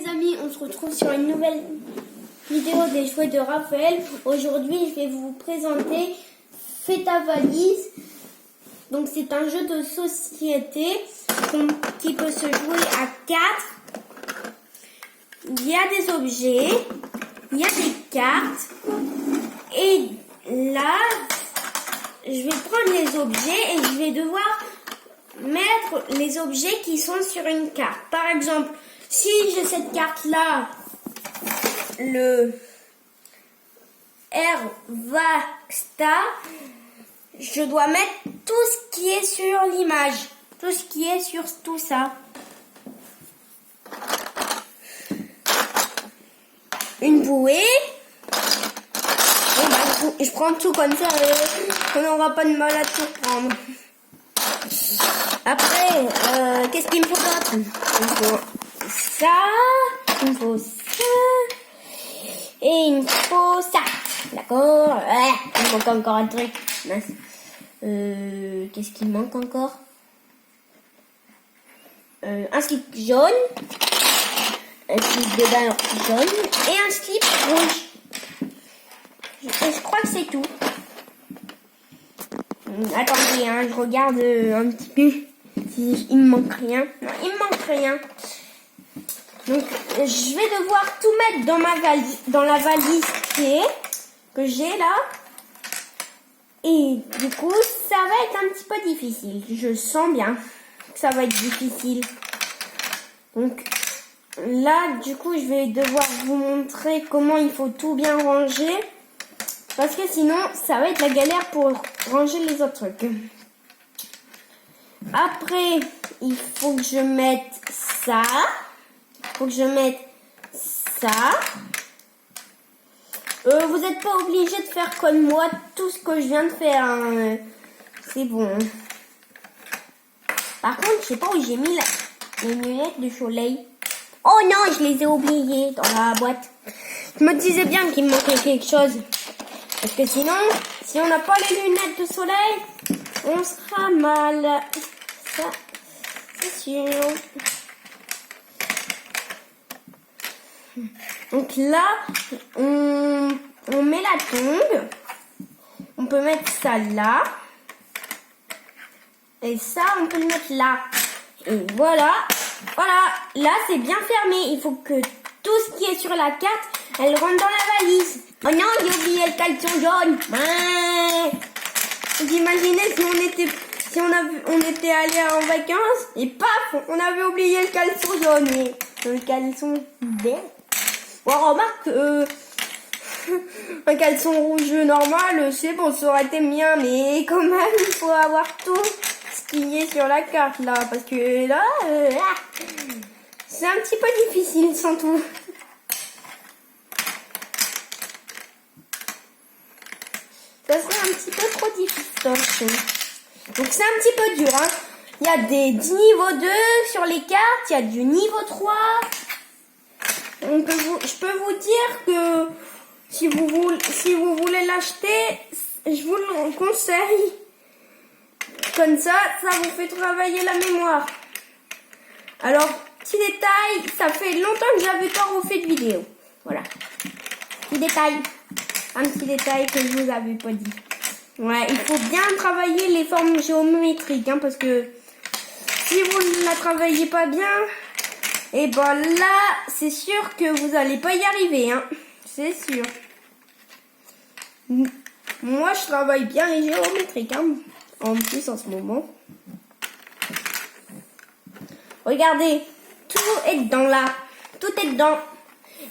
les amis, on se retrouve sur une nouvelle vidéo des jouets de Raphaël. Aujourd'hui, je vais vous présenter Fais ta valise. Donc c'est un jeu de société qui peut se jouer à 4. Il y a des objets, il y a des cartes. Et là, je vais prendre les objets et je vais devoir mettre les objets qui sont sur une carte. Par exemple, si j'ai cette carte-là, le Hervasta, je dois mettre tout ce qui est sur l'image, tout ce qui est sur tout ça. Une bouée. Bon, bah, je prends tout comme ça, on n'aura pas de mal à tout prendre. Après, qu'est-ce qu'il me faut d'autre? Il faut ça, il me faut ça, et il me faut ça. D'accord? Il me manque encore un truc. Mince. Qu'est-ce qu'il me manque encore? Un slip jaune, un slip de bain jaune et un slip rouge. Je crois que c'est tout. Attendez, hein, je regarde un petit peu si il me manque rien. Non, il me manque rien. Donc, je vais devoir tout mettre dans ma valise, dans la valise que j'ai là. Et du coup, ça va être un petit peu difficile. Je sens bien que ça va être difficile. Donc, là, du coup, je vais devoir vous montrer comment il faut tout bien ranger. Parce que sinon, ça va être la galère pour ranger les autres trucs. Après, il faut que je mette ça. Il faut que je mette ça. Vous n'êtes pas obligé de faire comme moi tout ce que je viens de faire. Hein. C'est bon. Par contre, je sais pas où j'ai mis les lunettes de soleil. Oh non, je les ai oubliées dans la boîte. Je me disais bien qu'il me manquait quelque chose. Parce que sinon, si on n'a pas les lunettes de soleil, on sera mal. Ça, c'est sûr. Donc là, on met la tongue. On peut mettre ça là. Et ça, on peut le mettre là. Et voilà. Voilà. Là, c'est bien fermé. Il faut que tout ce qui est sur la carte, elle rentre dans la valise. Oh non, j'ai oublié le caleçon jaune. Vous imaginez si on était allé en vacances et paf, on avait oublié le caleçon jaune. Et le caleçon vert. Bon, remarque, un caleçon rouge normal, c'est bon, ça aurait été bien, mais quand même, il faut avoir tout ce qui est sur la carte là, parce que là, c'est un petit peu difficile sans tout. Ça serait un petit peu trop difficile. Donc c'est un petit peu dur. Hein. Il y a des niveaux 2 sur les cartes. Il y a du niveau 3. Je peux vous dire que si vous voulez l'acheter, je vous le conseille. Comme ça vous fait travailler la mémoire. Alors, petit détail, ça fait longtemps que j'avais pas refait de vidéo. Voilà. Petit détail. Un petit détail que je vous avais pas dit. Ouais, il faut bien travailler les formes géométriques, hein, parce que si vous ne la travaillez pas bien, et ben là, c'est sûr que vous allez pas y arriver, hein. C'est sûr. Moi, je travaille bien les géométriques, hein, en plus en ce moment. Regardez, tout est dedans là. Tout est dedans.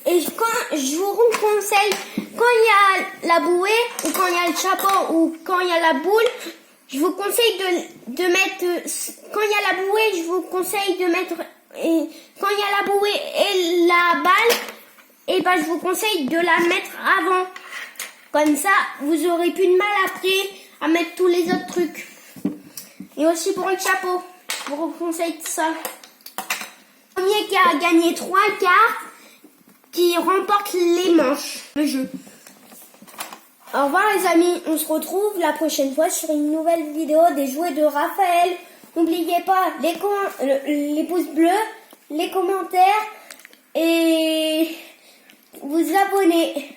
Et quand je vous conseille, quand il y a la bouée, ou quand il y a le chapeau, ou quand il y a la boule, je vous conseille de mettre, quand il y a la bouée, je vous conseille de mettre, et quand il y a la bouée et la balle, et ben je vous conseille de la mettre avant. Comme ça, vous aurez plus de mal après à mettre tous les autres trucs. Et aussi pour le chapeau, je vous conseille ça. Le premier qui a gagné 3 cartes, qui remporte les manches, le jeu. Au revoir les amis, on se retrouve la prochaine fois sur une nouvelle vidéo des jouets de Raphaël. N'oubliez pas les pouces bleus, les commentaires et vous abonner.